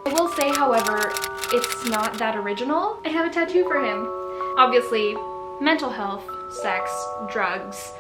I will say, however, it's not that original. I have a tattoo for him. Obviously, mental health, sex, drugs.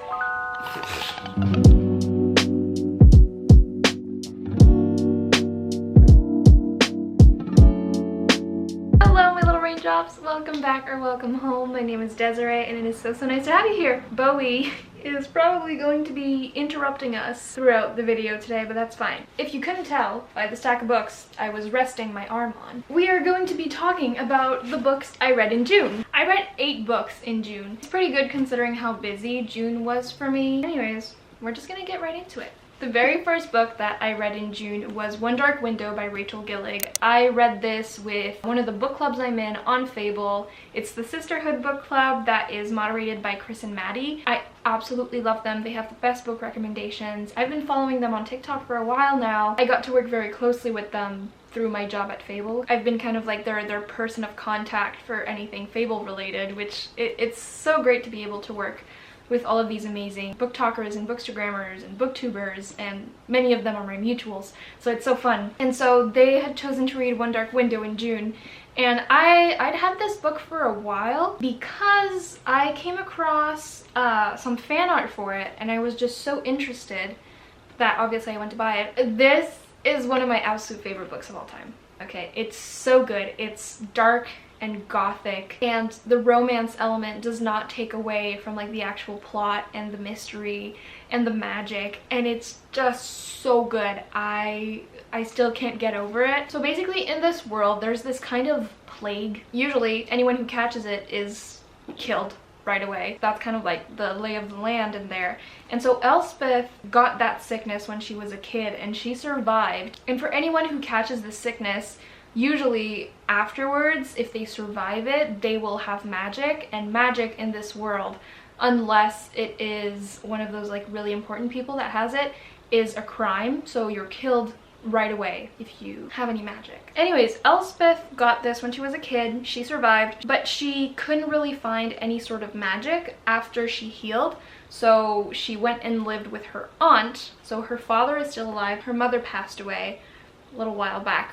Hello, my little raindrops. Welcome back or welcome home. My name is Desiree and it is so nice to have you here. Bowie is probably going to be interrupting us throughout the video today, but that's fine. If you couldn't tell by the stack of books I was resting my arm on, we are going to be talking about the books I read in June. I read 8 books in June. It's pretty good considering how busy June was for me. Anyways, we're just gonna get right into it. The very first book that I read in June was One Dark Window by Rachel Gillig. I read this with one of the book clubs I'm in on Fable. It's the Sisterhood book club that is moderated by Chris and Maddie. I absolutely love them. They have the best book recommendations. I've been following them on TikTok for a while now. I got to work very closely with them through my job at Fable. I've been kind of like their person of contact for anything Fable related, which it's so great to be able to work with all of these amazing booktalkers and bookstagrammers and booktubers, and many of them are my mutuals, so it's so fun. And so they had chosen to read One Dark Window in June, and I'd had this book for a while because I came across some fan art for it, and I was just so interested that obviously I went to buy it. This is one of my absolute favorite books of all time. Okay, it's so good. It's dark and gothic, and the romance element does not take away from like the actual plot and the mystery and the magic, and it's just so good. I still can't get over it. So basically in this world there's this kind of plague. Usually anyone who catches it is killed right away. That's kind of like the lay of the land in there. And so Elspeth got that sickness when she was a kid and she survived. And for anyone who catches this sickness, usually afterwards, if they survive it, they will have magic, and magic in this world, unless it is one of those like really important people that has it, is a crime. So you're killed right away if you have any magic. Anyways, Elspeth got this when she was a kid. She survived, but she couldn't really find any sort of magic after she healed. So she went and lived with her aunt. So her father is still alive. Her mother passed away a little while back.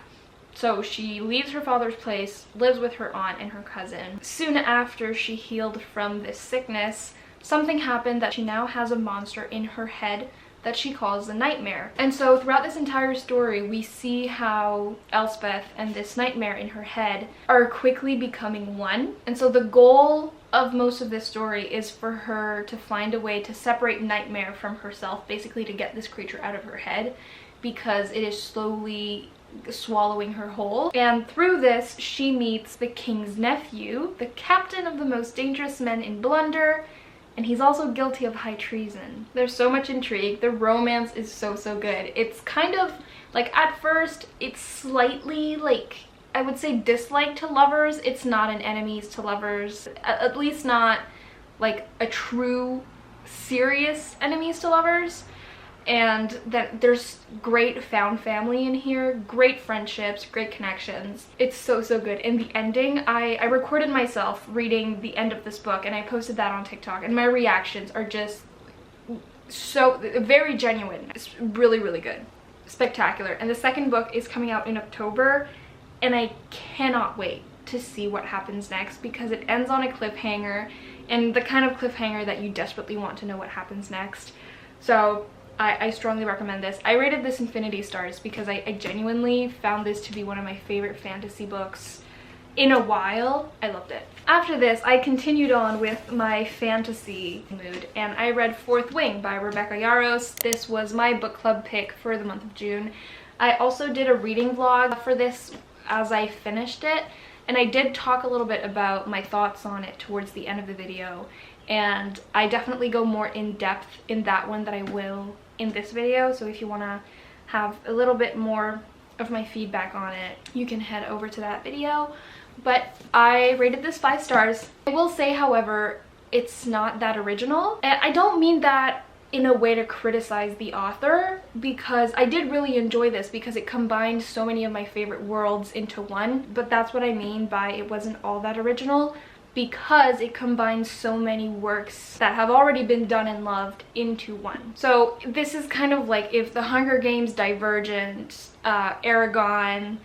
So she leaves her father's place, lives with her aunt and her cousin. Soon after she healed from this sickness, something happened that she now has a monster in her head that she calls the Nightmare. And so throughout this entire story, we see how Elspeth and this nightmare in her head are quickly becoming one. And so the goal of most of this story is for her to find a way to separate Nightmare from herself, basically to get this creature out of her head, because it is slowly swallowing her whole. And through this she meets the king's nephew, the captain of the most dangerous men in Blunder, and he's also guilty of high treason. There's so much intrigue. The romance is so good. It's kind of like, at first it's slightly like, I would say, dislike to lovers. It's not an enemies to lovers, at least not like a true serious enemies to lovers. And that there's great found family in here, great friendships, great connections. It's so good. And the ending, I recorded myself reading the end of this book and I posted that on TikTok, and my reactions are just so very genuine. It's really good, spectacular. And the second book is coming out in October, and I cannot wait to see what happens next, because it ends on a cliffhanger, and the kind of cliffhanger that you desperately want to know what happens next. So I strongly recommend this. I rated this infinity stars because I genuinely found this to be one of my favorite fantasy books in a while. I loved it. After this, I continued on with my fantasy mood, and I read Fourth Wing by Rebecca Yarros. This was my book club pick for the month of June. I also did a reading vlog for this as I finished it, and I did talk a little bit about my thoughts on it towards the end of the video, and I definitely go more in depth in that one than I will in this video. So if you want to have a little bit more of my feedback on it, you can head over to that video. But I rated this 5 stars. I will say, however, it's not that original, and I don't mean that in a way to criticize the author, because I did really enjoy this because it combined so many of my favorite worlds into one. But that's what I mean by it wasn't all that original, because it combines so many works that have already been done and loved into one. So this is kind of like if the Hunger Games, Divergent, Aragon,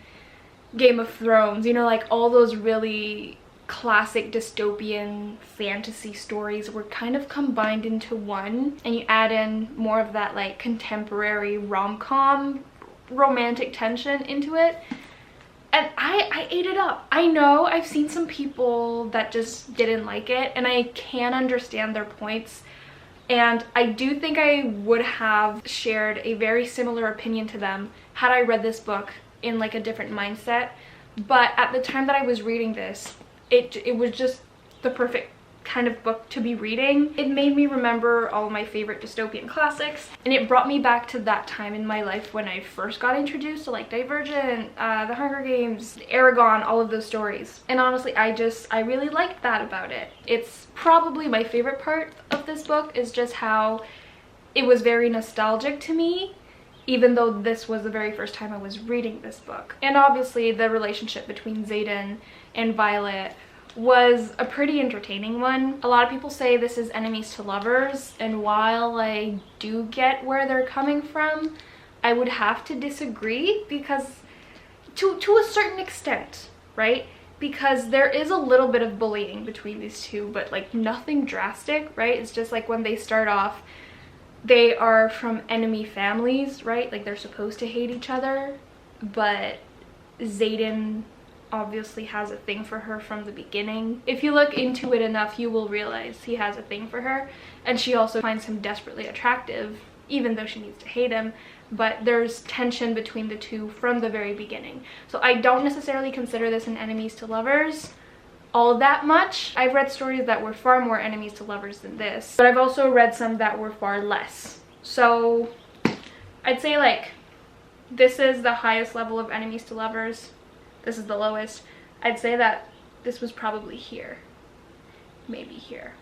Game of Thrones, you know, like all those really classic dystopian fantasy stories were kind of combined into one, and you add in more of that like contemporary rom-com romantic tension into it, and I ate it up. I know I've seen some people that just didn't like it, and I can understand their points, and I do think I would have shared a very similar opinion to them had I read this book in like a different mindset. But at the time that I was reading this, it was just the perfect kind of book to be reading. It made me remember all of my favorite dystopian classics, and it brought me back to that time in my life when I first got introduced to like Divergent, The Hunger Games, Aragon, all of those stories. And honestly, I really liked that about it. It's probably my favorite part of this book, is just how it was very nostalgic to me, even though this was the very first time I was reading this book. And obviously the relationship between Xaden and Violet was a pretty entertaining one. A lot of people say this is enemies to lovers, and while I do get where they're coming from, I would have to disagree, because to a certain extent, right? Because there is a little bit of bullying between these two, but like nothing drastic, right? It's just like when they start off, they are from enemy families, right? Like they're supposed to hate each other, but Xaden obviously has a thing for her from the beginning. If you look into it enough, you will realize he has a thing for her, and she also finds him desperately attractive, even though she needs to hate him. But there's tension between the two from the very beginning. So I don't necessarily consider this an enemies to lovers all that much. I've read stories that were far more enemies to lovers than this, but I've also read some that were far less. So I'd say like this is the highest level of enemies to lovers. This is the lowest. I'd say that this was probably here, maybe here,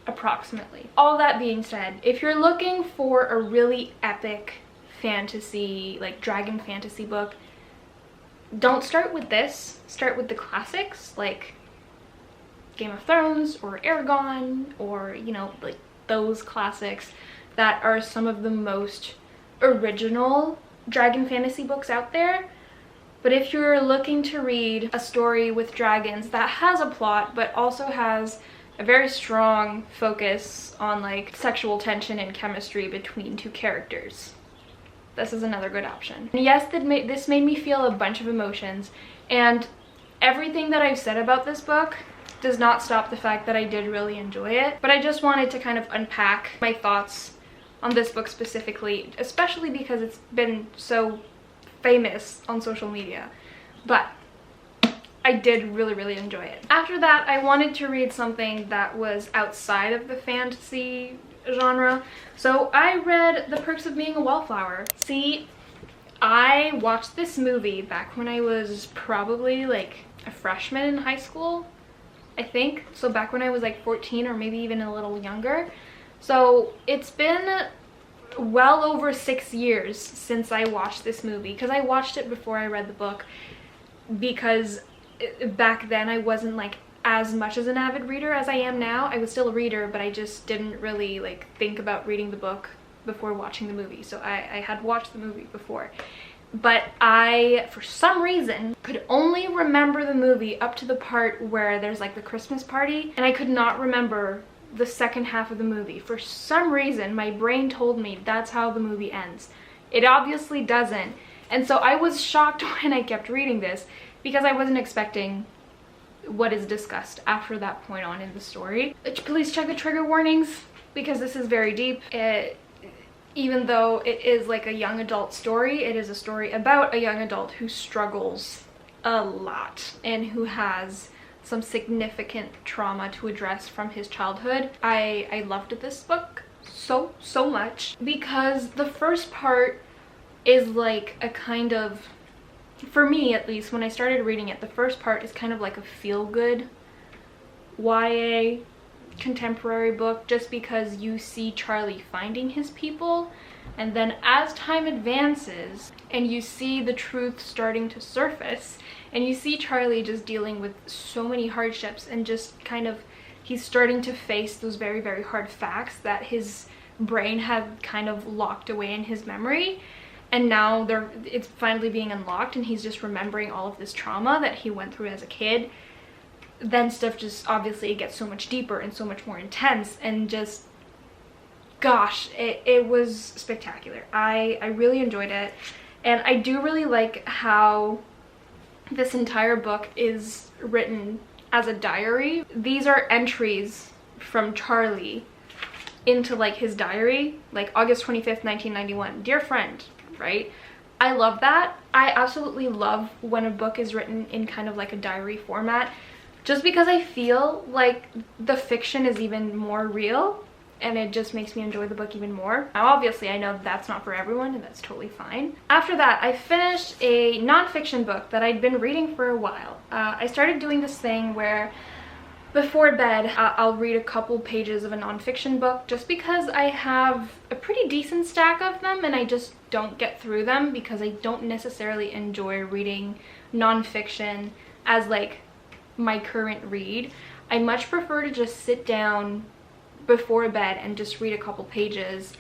approximately. All that being said, if you're looking for a really epic fantasy, like dragon fantasy book, don't start with this. Start with the classics like Game of Thrones or Aragon, or, you know, like those classics that are some of the most original dragon fantasy books out there. But if you're looking to read a story with dragons that has a plot but also has a very strong focus on like sexual tension and chemistry between two characters, this is another good option. And yes, this made me feel a bunch of emotions, and everything that I've said about this book does not stop the fact that I did really enjoy it. But I just wanted to kind of unpack my thoughts on this book specifically, especially because it's been so famous on social media. But I did really enjoy it. After that, I wanted to read something that was outside of the fantasy genre, so I read The Perks of Being a Wallflower. See, I watched this movie back when I was probably like a freshman in high school, I think. So back when I was like 14 or maybe even a little younger. So it's been well over 6 years since I watched this movie, because I watched it before I read the book, because back then I wasn't like as much as an avid reader as I am now. I was still a reader, but I just didn't really like think about reading the book before watching the movie. So I had watched the movie before, but I, for some reason, could only remember the movie up to the part where there's like the Christmas party, and I could not remember the second half of the movie. For some reason, my brain told me that's how the movie ends. It obviously doesn't. And so I was shocked when I kept reading this, because I wasn't expecting what is discussed after that point on in the story. Please check the trigger warnings, because this is very deep. Even though it is like a young adult story, it is a story about a young adult who struggles a lot and who has some significant trauma to address from his childhood. I loved this book so much, because the first part is like a kind of, for me at least, when I started reading it, the first part is kind of like a feel-good YA contemporary book, just because you see Charlie finding his people, and then as time advances and you see the truth starting to surface, and you see Charlie just dealing with so many hardships, and just kind of, he's starting to face those very hard facts that his brain had kind of locked away in his memory. and now it's finally being unlocked and he's just remembering all of this trauma that he went through as a kid, then stuff just obviously it gets so much deeper and so much more intense, and just gosh, it was spectacular. I really enjoyed it, and I do really like how this entire book is written as a diary. These are entries from Charlie into like his diary, like August 25th, 1991, dear friend, right? I love that. I absolutely love when a book is written in kind of like a diary format, just because I feel like the fiction is even more real, and it just makes me enjoy the book even more. Now obviously I know that's not for everyone, and that's totally fine. After that, I finished a nonfiction book that I'd been reading for a while. I started doing this thing where before bed I'll read a couple pages of a nonfiction book, just because I have a pretty decent stack of them and I just don't get through them because I don't necessarily enjoy reading nonfiction as like my current read. I much prefer to just sit down before bed and just read a couple pages,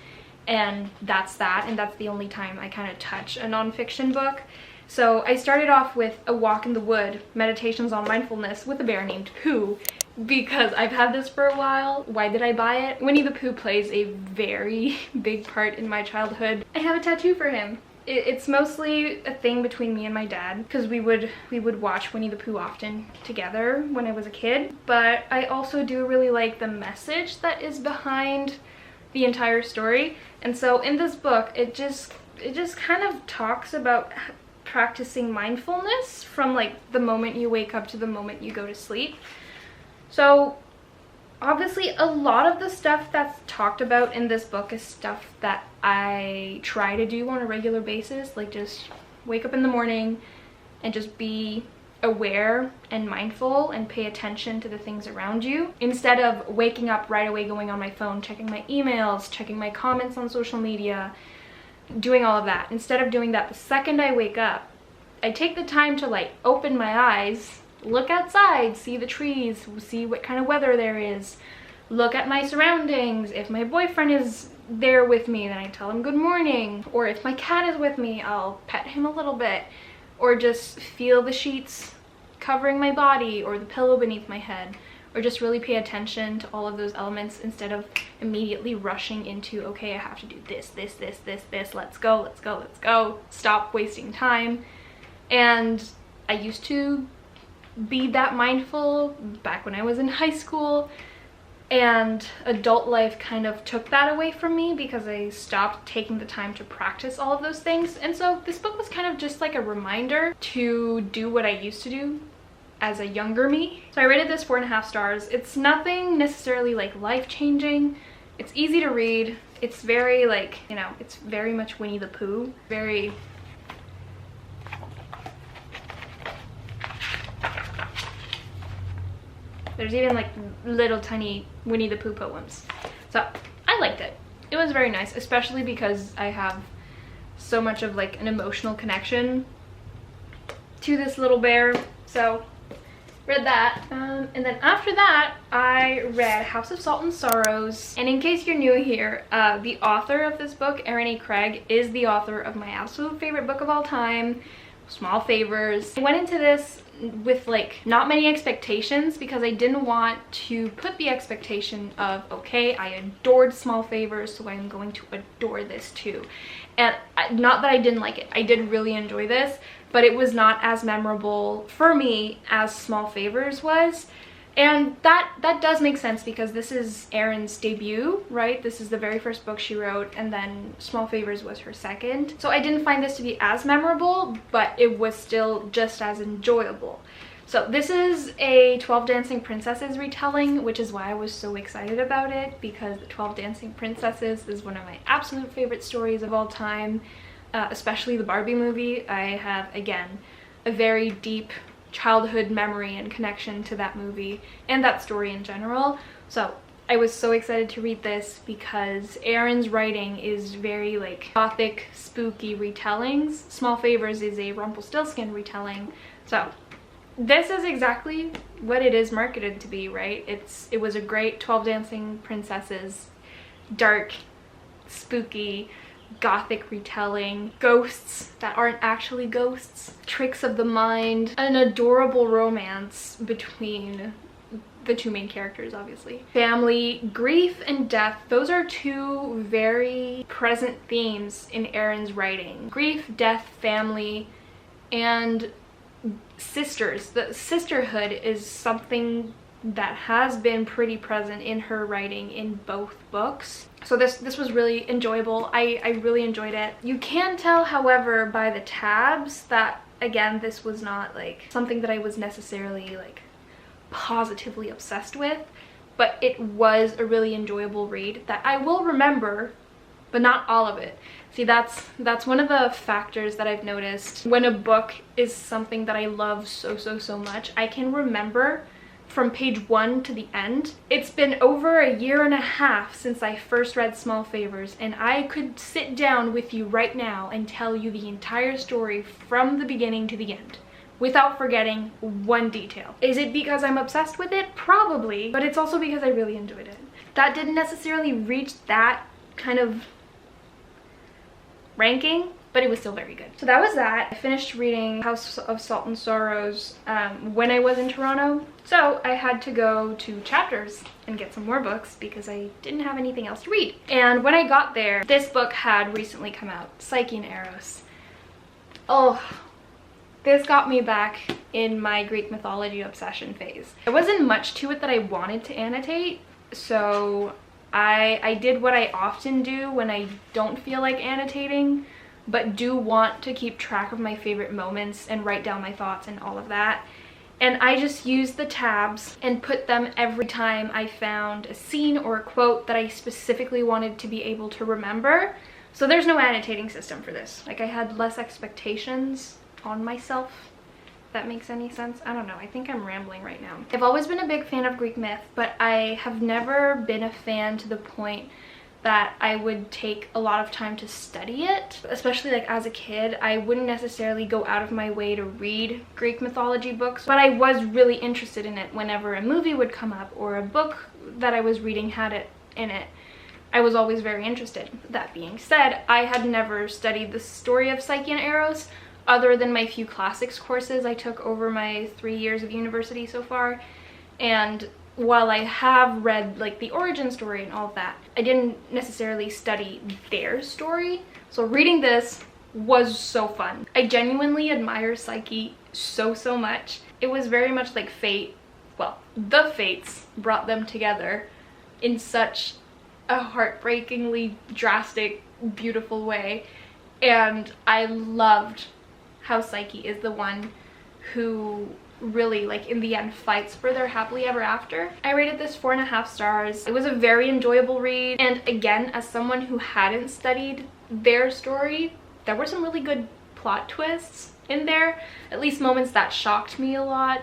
and that's that, and that's the only time I kind of touch a nonfiction book. So I started off with A Walk in the Wood, Meditations on Mindfulness with a Bear Named Pooh, because I've had this for a while. Why did I buy it? Winnie the Pooh plays a very big part in my childhood. I have a tattoo for him. It's mostly a thing between me and my dad, because we would watch Winnie the Pooh often together when I was a kid. But I also do really like the message that is behind the entire story. And so in this book, it just kind of talks about practicing mindfulness from like the moment you wake up to the moment you go to sleep. So obviously a lot of the stuff that's talked about in this book is stuff that I try to do on a regular basis, like just wake up in the morning and just be aware and mindful and pay attention to the things around you, instead of waking up right away, going on my phone, checking my emails, checking my comments on social media, doing all of that. Instead of doing that, the second I wake up, I take the time to like open my eyes, look outside, see the trees, see what kind of weather there is, look at my surroundings. If my boyfriend is there with me, then I tell him good morning. Or if my cat is with me, I'll pet him a little bit. Or just feel the sheets covering my body or the pillow beneath my head. Or just really pay attention to all of those elements instead of immediately rushing into, okay, I have to do this, this, this, this, this, let's go, let's go, let's go. Stop wasting time. And I used to be that mindful back when I was in high school, and adult life kind of took that away from me because I stopped taking the time to practice all of those things. And so this book was kind of just like a reminder to do what I used to do as a younger me. So I rated this 4.5 stars. It's nothing necessarily like life-changing. It's easy to read. It's very like, you know, it's very much Winnie the Pooh. Very there's even like little tiny Winnie the Pooh poems. So I liked it. It was very nice, especially because I have so much of like an emotional connection to this little bear. So read that. And then after that, I read House of Salt and Sorrows. And in case you're new here, the author of this book, Erin A. Craig, is the author of my absolute favorite book of all time, Small Favors. I went into this with like not many expectations because I didn't want to put the expectation of, okay, I adored Small Favors, so I'm going to adore this too. And not that I didn't like it, I did really enjoy this, but it was not as memorable for me as Small Favors was. And that does make sense because this is Erin's debut, right? This is the very first book she wrote, and then Small Favors was her second. So I didn't find this to be as memorable, but it was still just as enjoyable. So this is a 12 Dancing Princesses retelling, which is why I was so excited about it, because the 12 Dancing Princesses is one of my absolute favorite stories of all time, especially the Barbie movie. I have, again, a very deep childhood memory and connection to that movie and that story in general. So I was so excited to read this because Erin's writing is very like gothic, spooky retellings. Small Favors is a Rumpelstiltskin retelling. So this is exactly what it is marketed to be, right? It was a great 12 Dancing Princesses, dark, spooky gothic retelling, ghosts that aren't actually ghosts, tricks of the mind, an adorable romance between the two main characters, obviously. Family, grief, and death, those are two very present themes in Erin's writing. Grief, death, family, and sisters. The sisterhood is something that has been pretty present in her writing in both books. So this was really enjoyable. I really enjoyed it. You can tell, however, by the tabs that, again, this was not like something that I was necessarily like positively obsessed with, but it was a really enjoyable read that I will remember, but not all of it. See, that's one of the factors that I've noticed when a book is something that I love so much. I can remember from page 1 to the end. It's been over a year and a half since I first read Small Favors, and I could sit down with you right now and tell you the entire story from the beginning to the end without forgetting one detail. Is it because I'm obsessed with it? Probably, but it's also because I really enjoyed it. That didn't necessarily reach that kind of ranking, but it was still very good. So that was that. I finished reading House of Salt and Sorrows when I was in Toronto, so I had to go to Chapters and get some more books because I didn't have anything else to read. And when I got there, this book had recently come out, Psyching Arrows. Oh, this got me back in my Greek mythology obsession phase. There wasn't much to it that I wanted to annotate, so I did what I often do when I don't feel like annotating, but do want to keep track of my favorite moments and write down my thoughts and all of that. And I just used the tabs and put them every time I found a scene or a quote that I specifically wanted to be able to remember. So there's no annotating system for this. Like, I had less expectations on myself, if that makes any sense. I don't know, I think I'm rambling right now. I've always been a big fan of Greek myth, but I have never been a fan to the point that I would take a lot of time to study it. Especially like as a kid, I wouldn't necessarily go out of my way to read Greek mythology books, but I was really interested in it whenever a movie would come up or a book that I was reading had it in it. I was always very interested. That being said, I had never studied the story of Psyching Arrows other than my few classics courses I took over my 3 years of university so far. And while I have read like the origin story and all of that, I didn't necessarily study their story. So reading this was so fun. I genuinely admire Psyche so much. It was very much like fate. Well, the fates brought them together in such a heartbreakingly drastic, beautiful way. And I loved how Psyche is the one who really, like, in the end fights for their happily ever after. I rated this 4.5 stars. It was a very enjoyable read, and again, as someone who hadn't studied their story, there were some really good plot twists in there, at least moments that shocked me a lot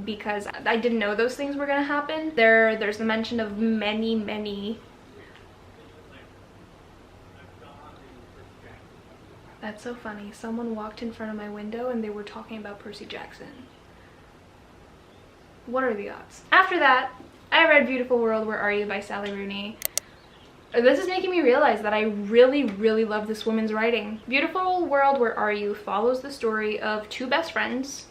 because I didn't know those things were gonna happen. There's the mention of many. That's so funny. Someone walked in front of my window and they were talking about Percy Jackson. What are the odds? After that, I read Beautiful World, Where Are You by Sally Rooney. This is making me realize that I really love this woman's writing. Beautiful World, Where Are You follows the story of two best friends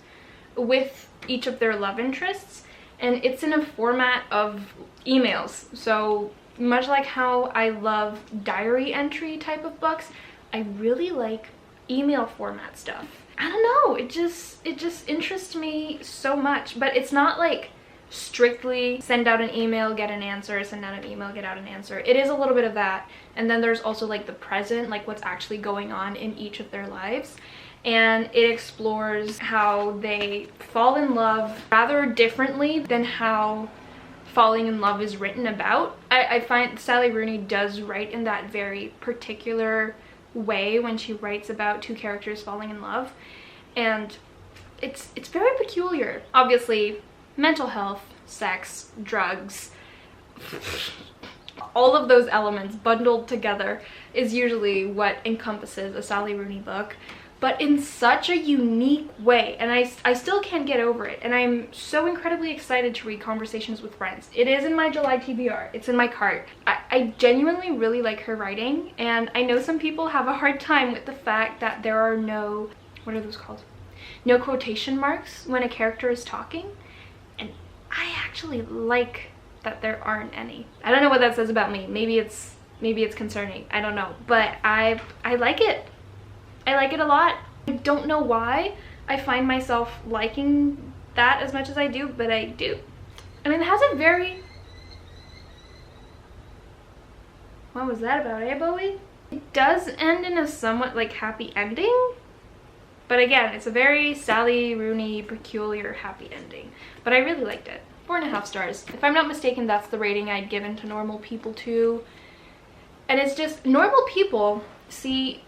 with each of their love interests, and it's in a format of emails. So much like how I love diary entry type of books, I really like email format stuff. I don't know, it just interests me so much. But it's not like strictly send out an email, get an answer, send out an email, get out an answer. It is a little bit of that, and then there's also like the present, like what's actually going on in each of their lives. And it explores how they fall in love rather differently than how falling in love is written about. I find Sally Rooney does write in that very particular way when she writes about two characters falling in love, and it's very peculiar. Obviously, mental health, sex, drugs, all of those elements bundled together is usually what encompasses a Sally Rooney book. but in such a unique way, and I still can't get over it, and I'm so incredibly excited to read Conversations with Friends. It is in my July TBR. It's in my cart. I genuinely really like her writing, and I know some people have a hard time with the fact that there are no, what are those called? No quotation marks when a character is talking, and I actually like that there aren't any. I don't know what that says about me. Maybe it's concerning. I don't know, but I like it. I like it a lot. I don't know why I find myself liking that as much as I do, but I do. And it has a very... What was that about, eh, Bowie? It does end in a somewhat like happy ending, but again, it's a very Sally Rooney peculiar happy ending. But I really liked it. 4.5 stars. If I'm not mistaken, that's the rating I'd given to Normal People too. And it's just, Normal People, see,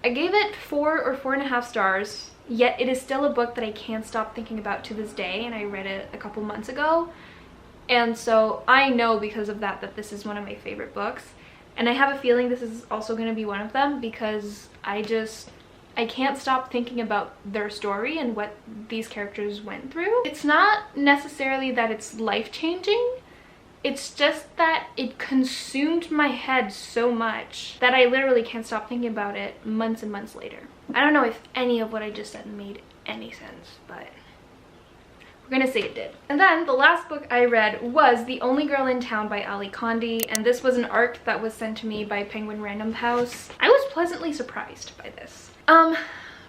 I gave it 4 or 4.5 stars, yet it is still a book that I can't stop thinking about to this day, and I read it a couple months ago. And so I know because of that this is one of my favorite books. And I have a feeling this is also going to be one of them, because I can't stop thinking about their story and what these characters went through. It's not necessarily that it's life-changing. It's just that it consumed my head so much that I literally can't stop thinking about it months and months later. I don't know if any of what I just said made any sense, but we're gonna say it did. And then the last book I read was The Only Girl in Town by Ali Condi, and this was an ARC that was sent to me by Penguin Random House. I was pleasantly surprised by this.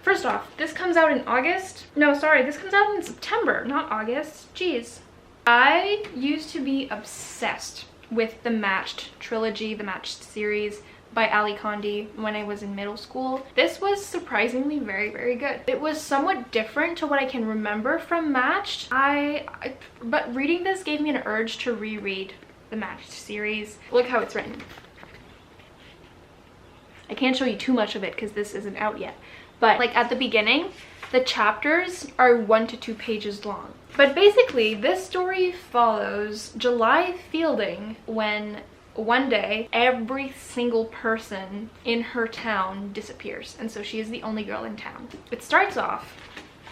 First off, this comes out in August. No, sorry, this comes out in September, not August. Jeez. I used to be obsessed with the Matched trilogy, the Matched series by Ali Condi when I was in middle school. This was surprisingly very, very good. It was somewhat different to what I can remember from Matched. But reading this gave me an urge to reread the Matched series. Look how it's written. I can't show you too much of it because this isn't out yet. But like at the beginning, the chapters are 1 to 2 pages long. But basically, this story follows July Fielding when one day every single person in her town disappears, and so she is the only girl in town. It starts off,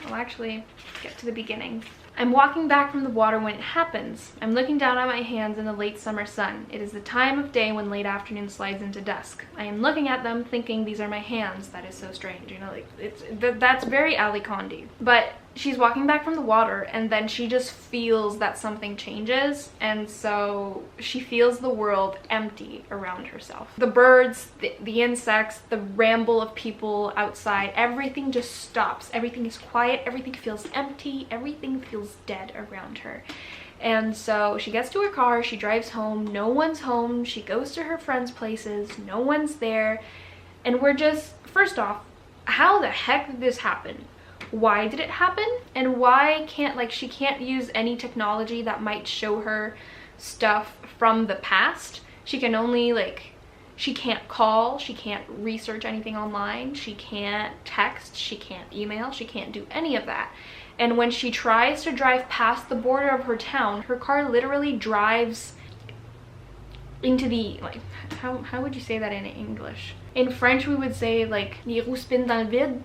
I'll actually get to the beginning. I'm walking back from the water when it happens. I'm looking down at my hands in the late summer sun. It is the time of day when late afternoon slides into dusk. I am looking at them thinking these are my hands. That is so strange, you know, like that's very Ali Condi. But she's walking back from the water, and then she just feels that something changes, and so she feels the world empty around herself. The birds, the insects, the ramble of people outside, everything just stops. Everything is quiet, everything feels empty, everything feels dead around her. And so she gets to her car, she drives home, no one's home, she goes to her friends' places, no one's there, and we're just, first off, how the heck did this happen? Why did it happen? And why can't, like, she can't use any technology that might show her stuff from the past? She can only, like, she can't call, she can't research anything online, she can't text, she can't email, she can't do any of that. And when she tries to drive past the border of her town, her car literally drives into the, like, how would you say that in English? In French we would say, like, les roues spinent dans le vide.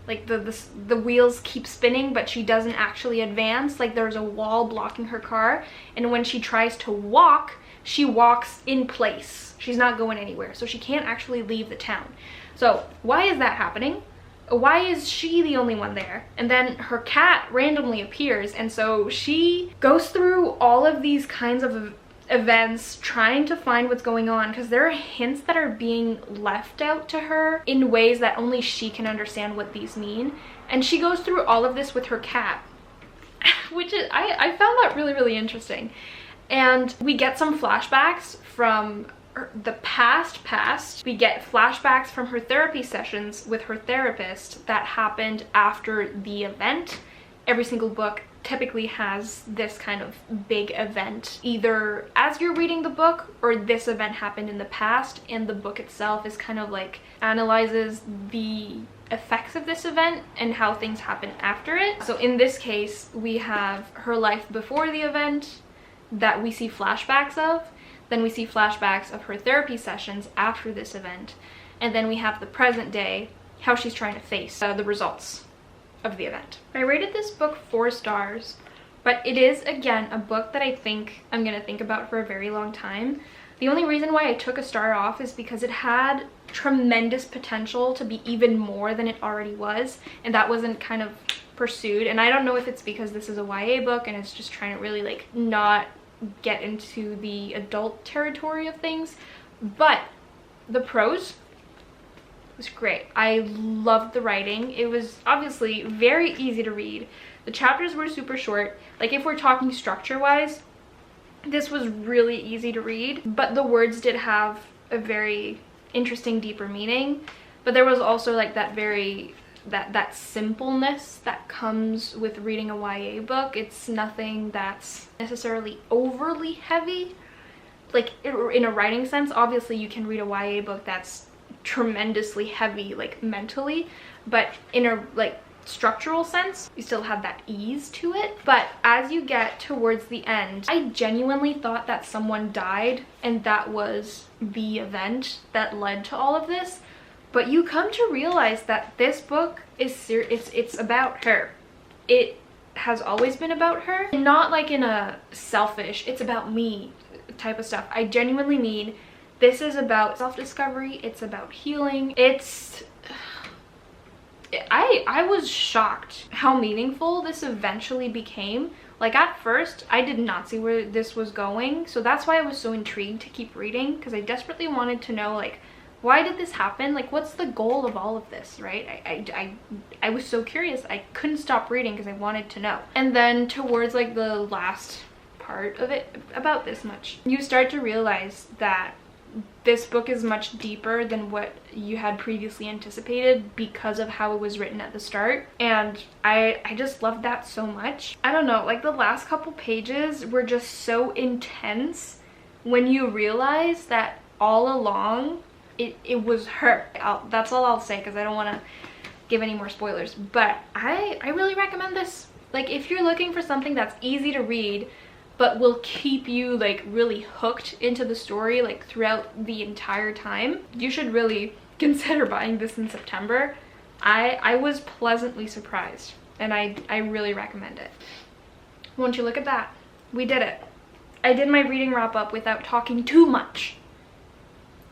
Like the wheels keep spinning, but she doesn't actually advance. Like there's a wall blocking her car, and when she tries to walk, she walks in place. She's not going anywhere, so she can't actually leave the town. So why is that happening? Why is she the only one there? And then her cat randomly appears, and so she goes through all of these kinds of events trying to find what's going on, because there are hints that are being left out to her in ways that only she can understand what these mean. And she goes through all of this with her cat, which is, I found that really, really interesting. And we get some flashbacks from the past. We get flashbacks from her therapy sessions with her therapist that happened after the event. Every single book typically has this kind of big event either as you're reading the book, or this event happened in the past, and the book itself is kind of like analyzes the effects of this event and how things happen after it. So in this case, we have her life before the event that we see flashbacks of, then we see flashbacks of her therapy sessions after this event, and then we have the present day how she's trying to face the results of the event. I rated this book 4 stars, but it is, again, a book that I think I'm gonna think about for a very long time. The only reason why I took a star off is because it had tremendous potential to be even more than it already was, and that wasn't kind of pursued. And I don't know if it's because this is a YA book and it's just trying to really like not get into the adult territory of things, but the prose was great. I loved the writing. It was obviously very easy to read. The chapters were super short. Like, if we're talking structure wise, this was really easy to read, but the words did have a very interesting, deeper meaning. But there was also like that that simpleness that comes with reading a YA book. It's nothing that's necessarily overly heavy. Like, in a writing sense, obviously you can read a YA book that's tremendously heavy, like mentally, but in a like structural sense, you still have that ease to it. But as you get towards the end, I genuinely thought that someone died and that was the event that led to all of this. But you come to realize that this book is it's about her. It has always been about her, and not like in a selfish, it's about me type of stuff. I genuinely mean, this is about self-discovery, it's about healing. I was shocked how meaningful this eventually became. Like, at first, I did not see where this was going, so that's why I was so intrigued to keep reading, because I desperately wanted to know, like, why did this happen? Like, what's the goal of all of this, right? I was so curious. I couldn't stop reading because I wanted to know. And then towards like the last part of it, about this much, you start to realize that this book is much deeper than what you had previously anticipated because of how it was written at the start. And I just loved that so much. I don't know, like the last couple pages were just so intense when you realize that all along it was her. That's all I'll say, because I don't want to give any more spoilers. But I really recommend this. Like, if you're looking for something that's easy to read but will keep you like really hooked into the story like throughout the entire time, you should really consider buying this in September. I was pleasantly surprised, and I really recommend it. Won't you look at that? We did it. I did my reading wrap up without talking too much.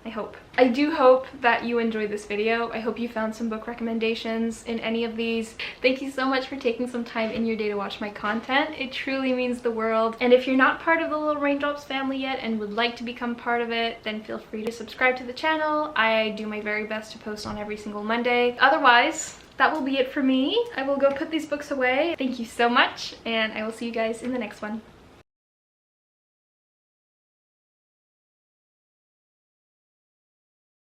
I hope. I do hope that you enjoyed this video. I hope you found some book recommendations in any of these. Thank you so much for taking some time in your day to watch my content. It truly means the world. And if you're not part of the Little Raindrops family yet and would like to become part of it, then feel free to subscribe to the channel. I do my very best to post on every single Monday. Otherwise, that will be it for me. I will go put these books away. Thank you so much, and I will see you guys in the next one.